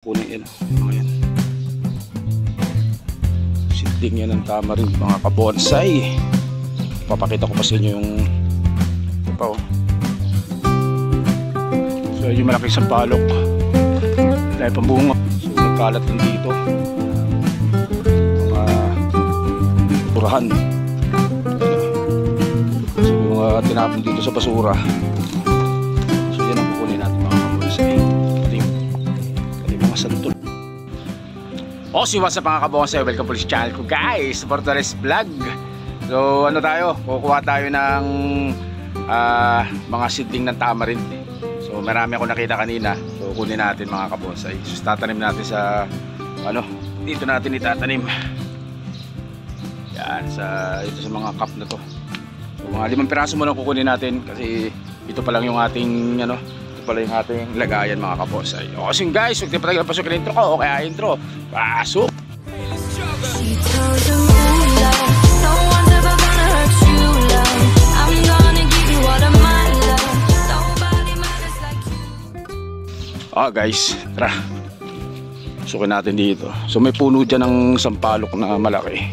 Kunin yan, mga yan. Seedling yan ng tamarin, mga kabonsai. Papakita ko pa sa inyo yung ito pa, oh. So yung malaki sampalok dahil pambunga. So nagkalat din dito mga turahan. So yung mga tinapon dito sa basura. So yan ang kukunin natin, mga kabonsai. Santol. Si what's up mga kabonsai, welcome po sa channel ko guys, Portales Vlog. So ano tayo, kukuha tayo ng mga seedling ng tamarind. So marami ako nakita kanina, so kunin natin mga kabonsai. So tatanim natin sa dito natin itatanim yan ito sa mga cup na to. So mga 5 piraso mo lang kukunin natin kasi ito pa lang yung ating pala yung ating lagayan mga kabonsai. O kasi guys, huwag din patagal pasok yung intro ko. O kaya intro, pasok! Guys, tara. Pasukin natin dito. So may puno dyan ng sampalok na malaki.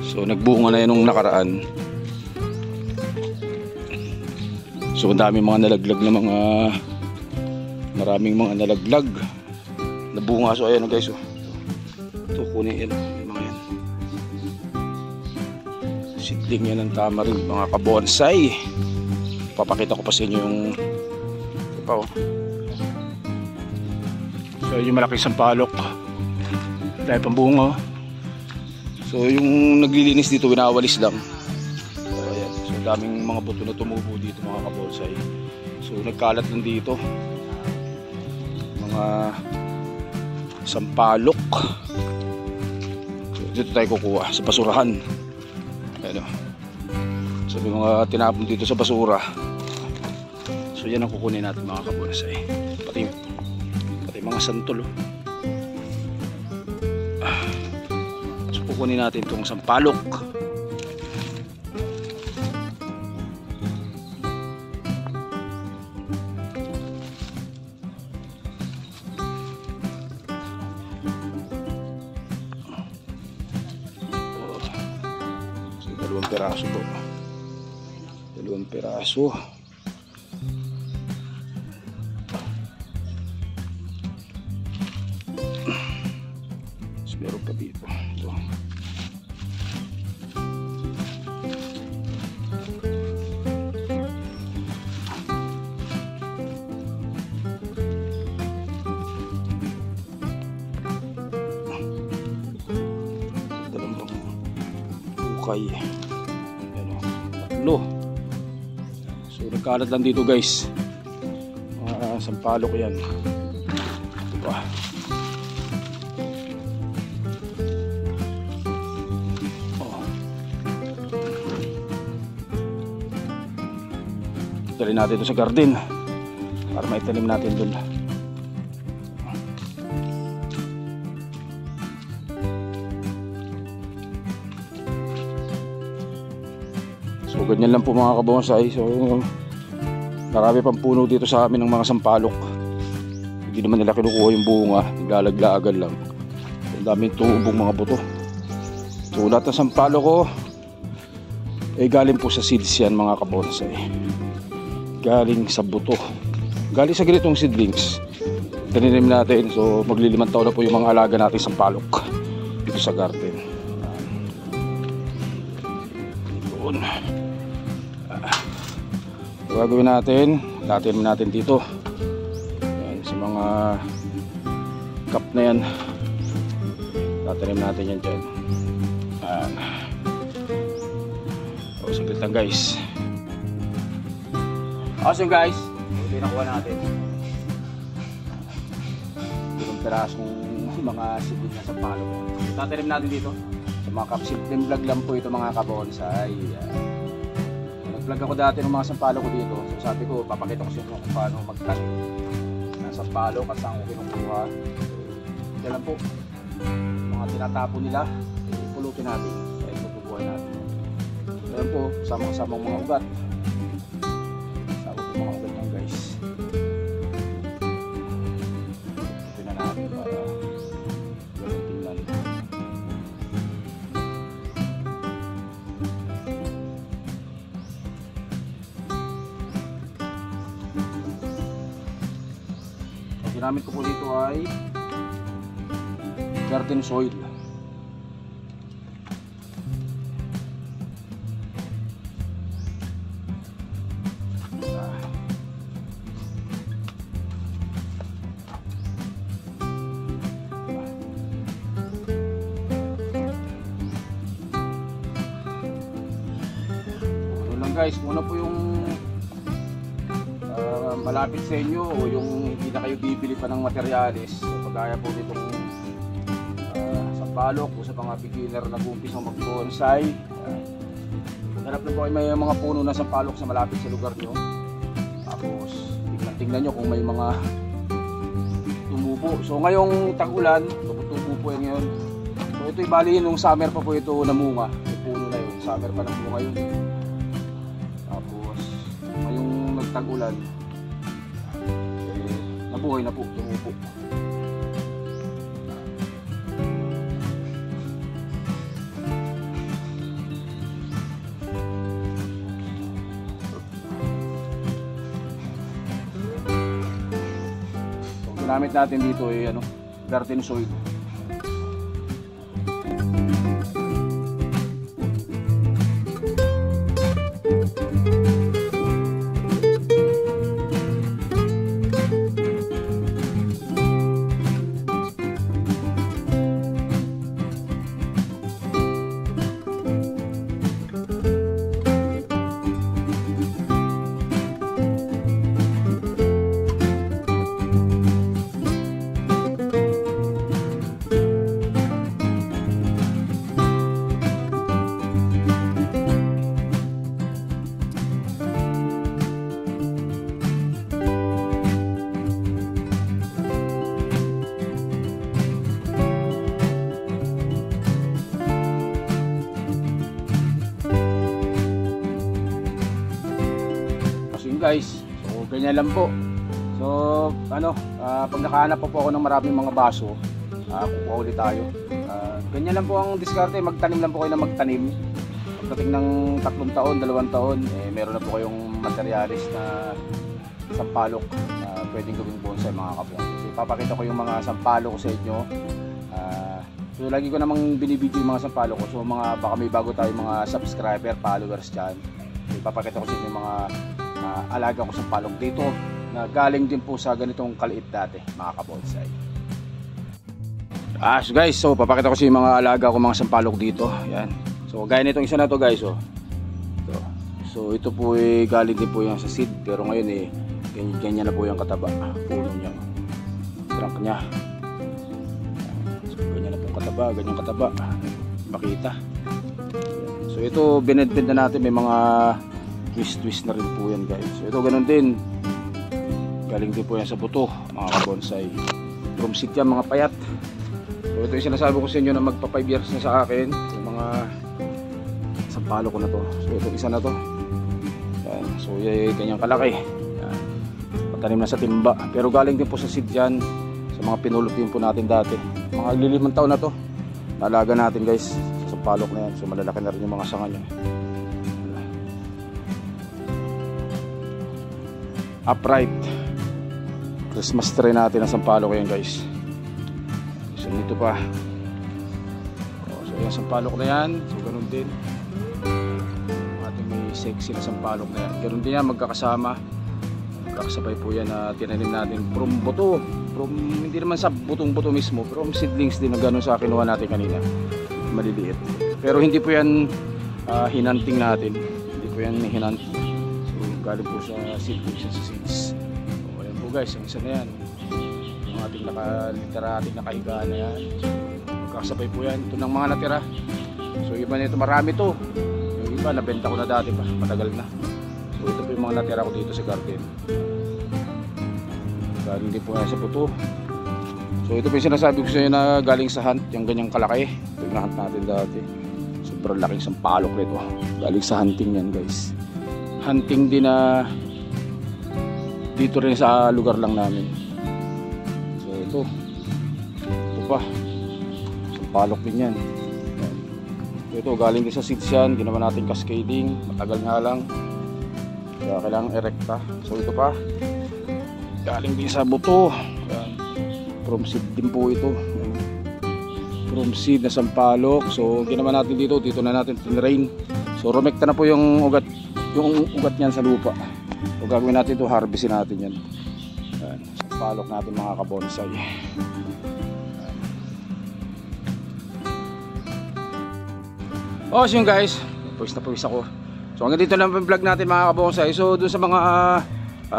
So nagbunga na yan nung nakaraan. So ang dami mga nalaglag na maraming mga nalaglag na bunga. So ayan guys, ito kunin yan, mga yan. Seedling yan ng tamarin, mga kabonsai. Papakita ko pa sa inyo yung ito pa, oh. So yung malaking sampalok dahil pambunga. So yung naglilinis dito winawalis lang. Daming mga buto na tumubo dito mga kabonsai. So nagkalat lang dito mga sampalok. So dito tayo kukuha sa basurahan. So yung mga tinapon dito sa basura. So yan ang kukunin natin mga kabonsai. Pati mga santol. So kukunin natin itong sampalok. Piraso po. 2 piraso. So, meron pa dito. Ito. Dalawang bukay. So nagkalat lang dito guys, sampalok yan. Diba? Dali natin ito sa garden para maitanim natin dun. So ganyan lang po mga kabonsai. So marami pang puno dito sa amin ng mga sampalok. Hindi naman nila kinukuha yung bunga, naglalaglagan lang. Ang daming tubong mga buto. So lahat ng sampalok ko galing po sa seeds yan mga kabonsai. Galing sa buto, galing sa ganitong seedlings taninim natin. So magli5 taon na po yung mga alaga natin sampalok dito sa garden. Doon gagawin natin, tatanim natin dito. Ayan, sa mga cup na yan tatanim natin yan dyan. Ayan. O saglit lang guys. So guys, hindi nakuha natin yung pirasong mga seedling na sampalok. Tatanim natin dito sa mga cup. Simple vlog lang po ito mga kabonsai. Nag-vlog ako dati ng mga sampalok ko dito. So sabi ko, papakita ko sa inyo kung paano magtanim ng sampalok at saan ko kinukuha. Yan lang po. Mga tinatapon nila, pulutin natin. Kaya itutubuhan natin. Yan po, samang-samang mga ugat. Sabi ko mga ugat yan guys. Ito na natin. Ganun tingnan. Ang ginamit ko po dito ay garden soil. Guys, una po yung malapit sa inyo o yung hindi na kayo bibili pa ng materyales, so pagkaya po ditong sampalok o sa mga beginner na umpisang mag-bonsai, hanap na po kayo may mga puno na sampalok sa malapit sa lugar nyo, tapos tingnan nyo kung may mga tumubo. So ngayong tag-ulan, tumubo po yan ngayon. So ito ibali nung summer pa po ito namunga, yung puno na yun, summer pa namunga yun. Tag-ulan nabuhay na po, tumupo. So, ginamit natin dito ay garden soil. Guys, so ganyan lang po. So pag nakahanap po ako ng maraming mga baso, kukuha ulit tayo. Ganyan lang po ang diskarte, magtanim lang po kayo na magtanim. Pagdating ng 3 taon, 2 taon, meron na po kayong materialis na sampalok pwedeng gawing bonsai mga kabong. So ipapakita ko yung mga sampalok sa inyo. So lagi ko namang binibidyo yung mga sampalok ko. So baka may bago tayo mga subscriber, followers dyan. So ipapakita ko sa inyo yung mga alaga ko sampalok dito na galing din po sa ganitong kaliit dati mga kabonsai. So guys, so papakita ko sa yung mga alaga ko mga sampalok dito. Yan. So gaya nitong isa na to guys. So ito po galing din po yan sa seed, pero ngayon ganyan na po yung kataba, puno niya, trunk niya. So ganyan na po kataba, ganyan kataba, makita. So ito binedbed na natin, may mga twist na rin po yan guys. So ito ganun din, galing din po yan sa buto mga kabonsai, from seed yan mga payat. So ito yung sinasabi ko sa inyo na magpa 5 years na sa akin yung mga sampalok ko na to. So ito isa na to yan. So ganyang kalaki yan. Patanim na sa timba, pero galing din po sa seed yan, sa mga pinulot din po natin dati. Mga 5 taon na to naalaga natin guys sa sampalok na yan. So malalaki na rin yung mga sanga nya. Upright Christmas tree natin ang sampalok yan guys. So dito pa, so yung sampalok na yan, so ganun din ating may sexy na sampalok na yan, ganun din yan, magkakasama, magkakasabay po yan na tinanim natin from buto, hindi naman sa butong buto mismo, from seedlings din na ganun sa kinuha natin kanina, maliliit, pero hindi po yan hinanting natin, hindi po yan hinanting. Galing po sa seedlings, sa seeds. So ayan po guys, yung isa na yan, yung ating literal, ating nakahigaan na yan. So magkakasabay po yan, ito ng mga natira. So iba nito, marami to, yung iba nabenta ko na dati pa, matagal na. So ito po yung mga natira ko dito sa garden, galing din po yan sa buto. So ito po yung sinasabi ko sa inyo na galing sa hunt, yung ganyang kalaki. Ito yung na-hunt natin dati, sobrang laking sampalok nito, galing sa hunting yan guys. Hunting din na dito rin sa lugar lang namin. So ito pa. Sampalok din yan. Ito galing din sa seeds yan, ginawa natin cascading, matagal nga lang kaya kailangan erekta. So ito pa galing din sa buto. Yan. From seed din po ito. From seed na sampalok. So ginawa natin dito na natin tinrain. So rumekta na po yung ugat niyan sa lupa. So gagawin natin ito, harvestin natin yan. Yan. Sampalok natin mga kabonsai. Oh, so yun guys, pawis na pawis ako. So hanggang dito lang yung vlog natin mga kabonsai. So doon sa mga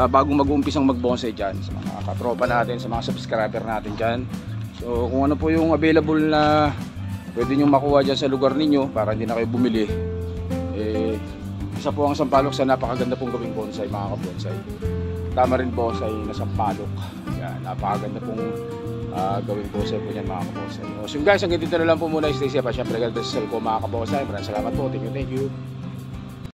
bagong mag-uumpisang mag-bonsai dyan, sa mga katropa natin, sa mga subscriber natin dyan. So kung ano po yung available na pwede nyo makuha dyan sa lugar ninyo para hindi na kayo bumili, isa po ang sampalok sa napakaganda pong gawing bonsai mga kabonsai. Tama rin bonsai na sampalok. Yan, napakaganda pong gawing bonsai po yan mga kabonsai. So guys, hanggang dito na lang po muna. Stay safe at syempre God bless po mga kabonsai. Maraming salamat po. Thank you.